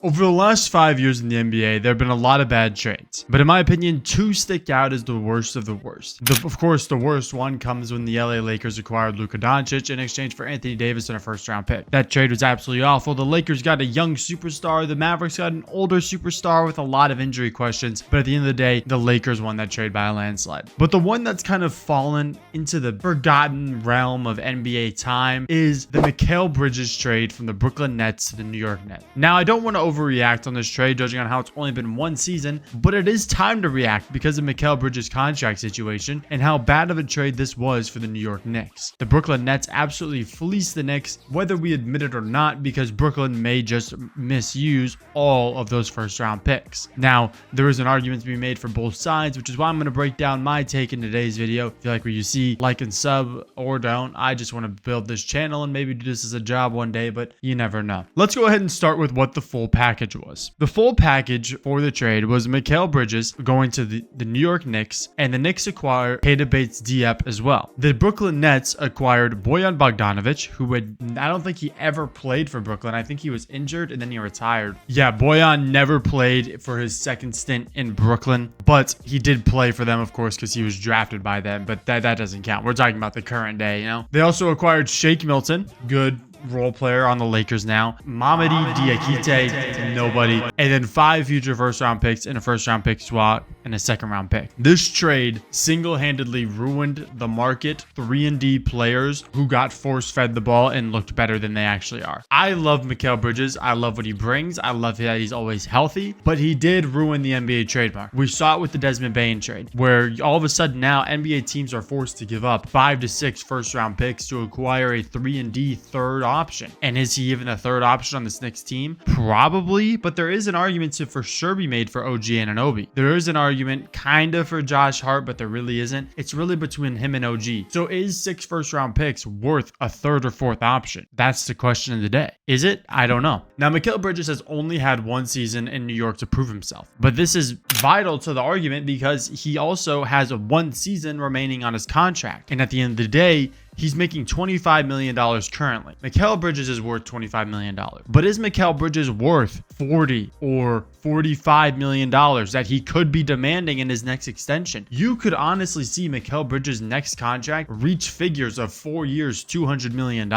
Over the last 5 years in the NBA, there have been a lot of bad trades. But in my opinion, two stick out as the worst of the worst. Of course, the worst one comes when the LA Lakers acquired Luka Doncic in exchange for Anthony Davis and a first-round pick. That trade was absolutely awful. The Lakers got a young superstar. The Mavericks got an older superstar with a lot of injury questions. But at the end of the day, the Lakers won that trade by a landslide. But the one that's kind of fallen into the forgotten realm of NBA time is the Mikal Bridges trade from the Brooklyn Nets to the New York Nets. Now, I don't want to overreact on this trade, judging on how it's only been one season, but it is time to react because of Mikal Bridges' contract situation and how bad of a trade this was for the New York Knicks. The Brooklyn Nets absolutely fleeced the Knicks, whether we admit it or not, because Brooklyn may just misuse all of those first-round picks. Now, there is an argument to be made for both sides, which is why I'm going to break down my take in today's video. If you like what you see, like and sub, or don't. I just want to build this channel and maybe do this as a job one day, but you never know. Let's go ahead and start with what the full package was. The full package for the trade was Mikal Bridges going to the New York Knicks, and the Knicks acquired Keita Bates-Diop as well. The Brooklyn Nets acquired Bojan Bogdanovic, who I don't think he ever played for Brooklyn. I think he was injured and then he retired. Yeah, Bojan never played for his second stint in Brooklyn, but he did play for them, of course, because he was drafted by them, but that doesn't count. We're talking about the current day, you know? They also acquired Shake Milton, good role player on the Lakers now. Mamadi Diakite, nobody. And then 5 future first-round picks and a first-round pick swap and a second-round pick. This trade single-handedly ruined the market. 3-and-D players who got force-fed the ball and looked better than they actually are. I love Mikal Bridges. I love what he brings. I love that he's always healthy, but he did ruin the NBA trademark. We saw it with the Desmond Bane trade, where all of a sudden now NBA teams are forced to give up 5 to 6 first-round picks to acquire a 3-and-D third option. And is he even a third option on this Knicks team? Probably, but there is an argument to for sure be made for OG Anunoby. There is an argument kind of for Josh Hart, but there really isn't. It's really between him and OG. So is 6 first-round picks worth a third or fourth option? That's the question of the day. Is it? I don't know. Now, Mikal Bridges has only had 1 season in New York to prove himself, but this is vital to the argument because he also has 1 season remaining on his contract. And at the end of the day, he's making $25 million currently. Mikal Bridges is worth $25 million. But is Mikal Bridges worth $40 or $45 million that he could be demanding in his next extension? You could honestly see Mikal Bridges' next contract reach figures of 4 years, $200 million.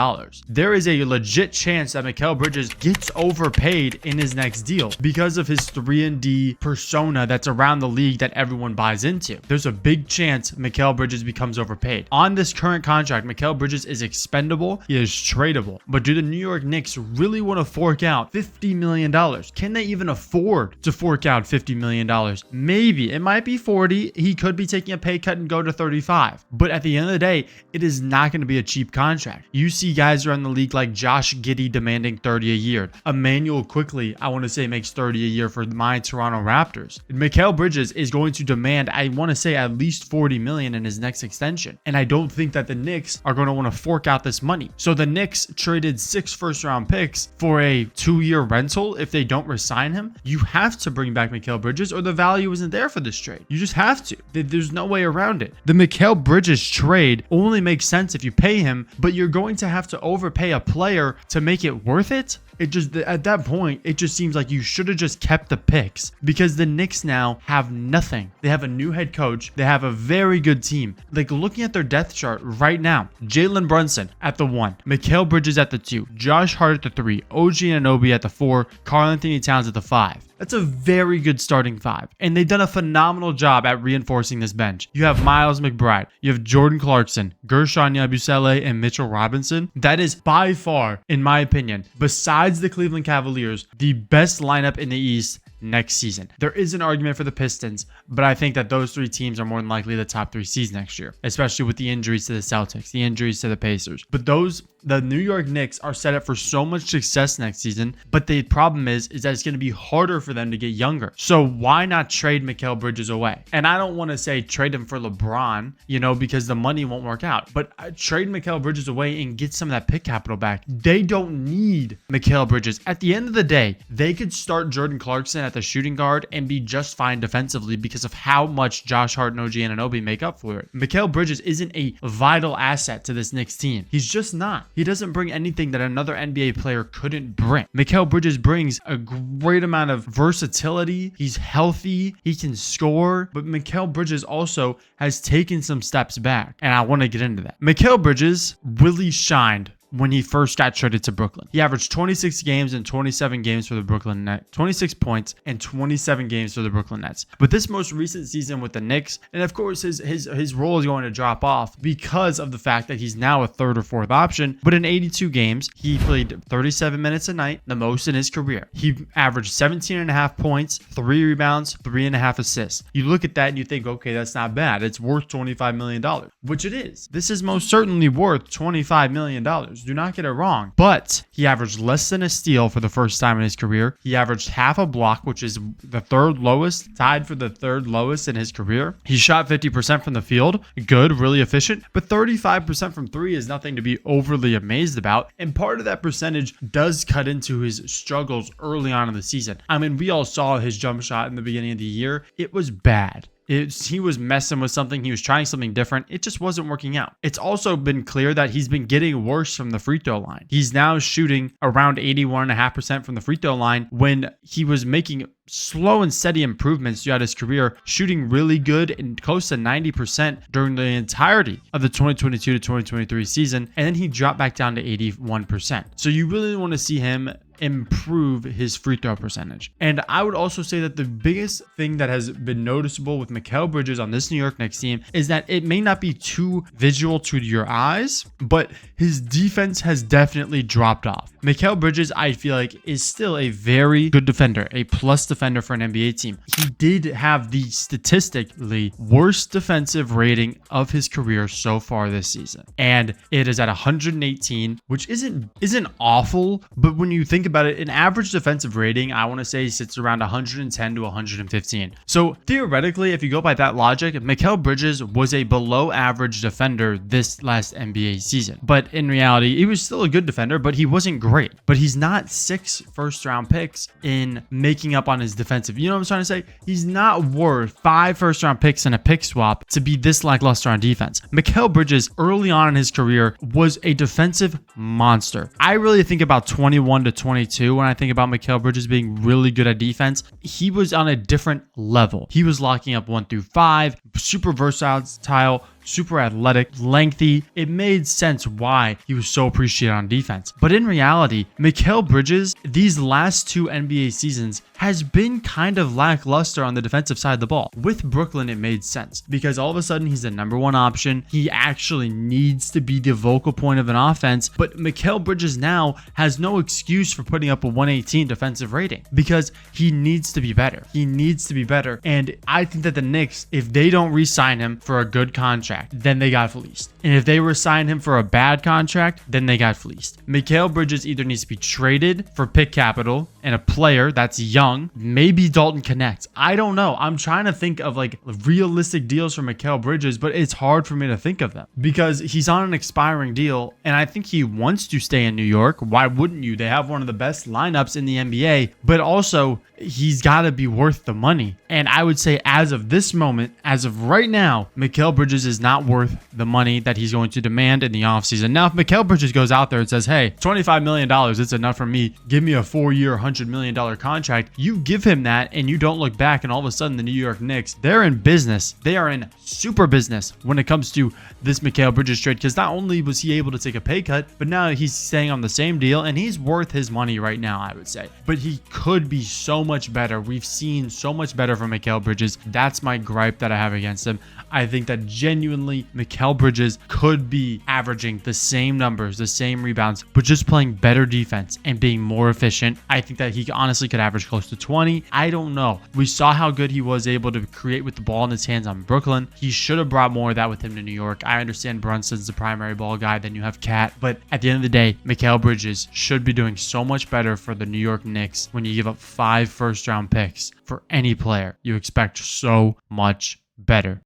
There is a legit chance that Mikal Bridges gets overpaid in his next deal because of his 3-and-D persona that's around the league that everyone buys into. There's a big chance Mikal Bridges becomes overpaid. On this current contract, Mikal Bridges is expendable. He is tradable. But do the New York Knicks really want to fork out $50 million? Can they even afford to fork out $50 million? Maybe. It might be 40. He could be taking a pay cut and go to 35. But at the end of the day, it is not going to be a cheap contract. You see guys around the league like Josh Giddey demanding 30 a year. Emmanuel Quickly, I want to say, makes 30 a year for my Toronto Raptors. Mikal Bridges is going to demand, I want to say, at least $40 million in his next extension. And I don't think that the Knicks are going to want to fork out this money. So the Knicks traded 6 first-round picks for a 2-year rental. If they don't resign him, you have to bring back Mikal Bridges or the value isn't there for this trade. You just have to. There's no way around it. The Mikal Bridges trade only makes sense if you pay him, but you're going to have to overpay a player to make it worth it. It just, at that point, it just seems like you should have just kept the picks because the Knicks now have nothing. They have a new head coach. They have a very good team. Like, looking at their depth chart right now, Jalen Brunson at the 1, Mikal Bridges at the 2, Josh Hart at the 3, OG Anunoby at the 4, Karl-Anthony Towns at the 5. That's a very good starting 5. And they've done a phenomenal job at reinforcing this bench. You have Miles McBride. You have Jordan Clarkson, Gershon Yabusele, and Mitchell Robinson. That is by far, in my opinion, besides the Cleveland Cavaliers, the best lineup in the East next season. There is an argument for the Pistons, but I think that those 3 teams are more than likely the top 3 seeds next year, especially with the injuries to the Celtics, the injuries to the Pacers. But the New York Knicks are set up for so much success next season, but the problem is that it's going to be harder for them to get younger. So why not trade Mikal Bridges away? And I don't want to say trade him for LeBron, because the money won't work out, but trade Mikal Bridges away and get some of that pick capital back. They don't need Mikal Bridges. At the end of the day, they could start Jordan Clarkson at the shooting guard and be just fine defensively because of how much Josh Hart and OG Anunoby make up for it. Mikal Bridges isn't a vital asset to this Knicks team. He's just not. He doesn't bring anything that another NBA player couldn't bring. Mikal Bridges brings a great amount of versatility. He's healthy. He can score. But Mikal Bridges also has taken some steps back. And I want to get into that. Mikal Bridges really shined when he first got traded to Brooklyn. He averaged 26 games and 27 games for the Brooklyn Nets, 26 points and 27 games for the Brooklyn Nets. But this most recent season with the Knicks, and of course his role is going to drop off because of the fact that he's now a third or fourth option. But in 82 games, he played 37 minutes a night, the most in his career. He averaged 17.5 points, 3 rebounds, 3.5 assists. You look at that and you think, okay, that's not bad. It's worth $25 million, which it is. This is most certainly worth $25 million. Do not get it wrong. But he averaged less than a steal for the first time in his career. He averaged half a block, which is the third lowest, tied for the third lowest in his career. He shot 50% from the field. Good, really efficient. But 35% from three is nothing to be overly amazed about. And part of that percentage does cut into his struggles early on in the season. I mean, we all saw his jump shot in the beginning of the year. It was bad. He was messing with something. He was trying something different. It just wasn't working out. It's also been clear that he's been getting worse from the free throw line. He's now shooting around 81.5% from the free throw line when he was making slow and steady improvements throughout his career, shooting really good and close to 90% during the entirety of the 2022 to 2023 season. And then he dropped back down to 81%. So you really want to see him improve his free throw percentage. And I would also say that the biggest thing that has been noticeable with Mikal Bridges on this New York Knicks team is that it may not be too visual to your eyes, but his defense has definitely dropped off. Mikal Bridges, I feel like, is still a very good defender, a plus defender for an NBA team. He did have the statistically worst defensive rating of his career so far this season, and it is at 118, which isn't awful, but when you think about it, an average defensive rating, I want to say, sits around 110 to 115. So theoretically, if you go by that logic, Mikal Bridges was a below average defender this last NBA season. But in reality, he was still a good defender, but he wasn't great. But he's not 6 first-round picks in making up on his defensive. You know what I'm trying to say? He's not worth 5 first-round picks and a pick swap to be this lackluster on defense. Mikal Bridges, early on in his career, was a defensive monster. I really think about 21 to 22 when I think about Mikal Bridges being really good at defense. He was on a different level. He was locking up 1 through 5, super versatile, super athletic, lengthy. It made sense why he was so appreciated on defense. But in reality, Mikal Bridges, these last 2 NBA seasons, has been kind of lackluster on the defensive side of the ball. With Brooklyn, it made sense because all of a sudden he's the number 1 option. He actually needs to be the vocal point of an offense. But Mikal Bridges now has no excuse for putting up a 118 defensive rating because he needs to be better. He needs to be better. And I think that the Knicks, if they don't re-sign him for a good contract, then they got fleeced. And if they re-sign him for a bad contract, then they got fleeced. Mikal Bridges either needs to be traded for pick capital and a player that's young, maybe Dalton connects. I don't know. I'm trying to think of like realistic deals for Mikal Bridges, but it's hard for me to think of them because he's on an expiring deal and I think he wants to stay in New York. Why wouldn't you? They have one of the best lineups in the NBA, but also he's got to be worth the money. And I would say as of this moment, as of right now, Mikal Bridges is not worth the money that he's going to demand in the offseason. Now, if Mikal Bridges goes out there and says, hey, $25 million, it's enough for me. Give me a 4-year, $100 million contract. You give him that and you don't look back and all of a sudden the New York Knicks, they're in business. They are in super business when it comes to this Mikal Bridges trade because not only was he able to take a pay cut, but now he's staying on the same deal and he's worth his money right now, I would say. But he could be so much better. We've seen so much better from Mikal Bridges. That's my gripe that I have against him. I think that genuinely Mikal Bridges could be averaging the same numbers, the same rebounds, but just playing better defense and being more efficient. I think that he honestly could average close to 20. I don't know. We saw how good he was able to create with the ball in his hands on Brooklyn. He should have brought more of that with him to New York. I understand Brunson's the primary ball guy, then you have Cat, but at the end of the day, Mikal Bridges should be doing so much better for the New York Knicks when you give up 5 first-round picks for any player. You expect so much better.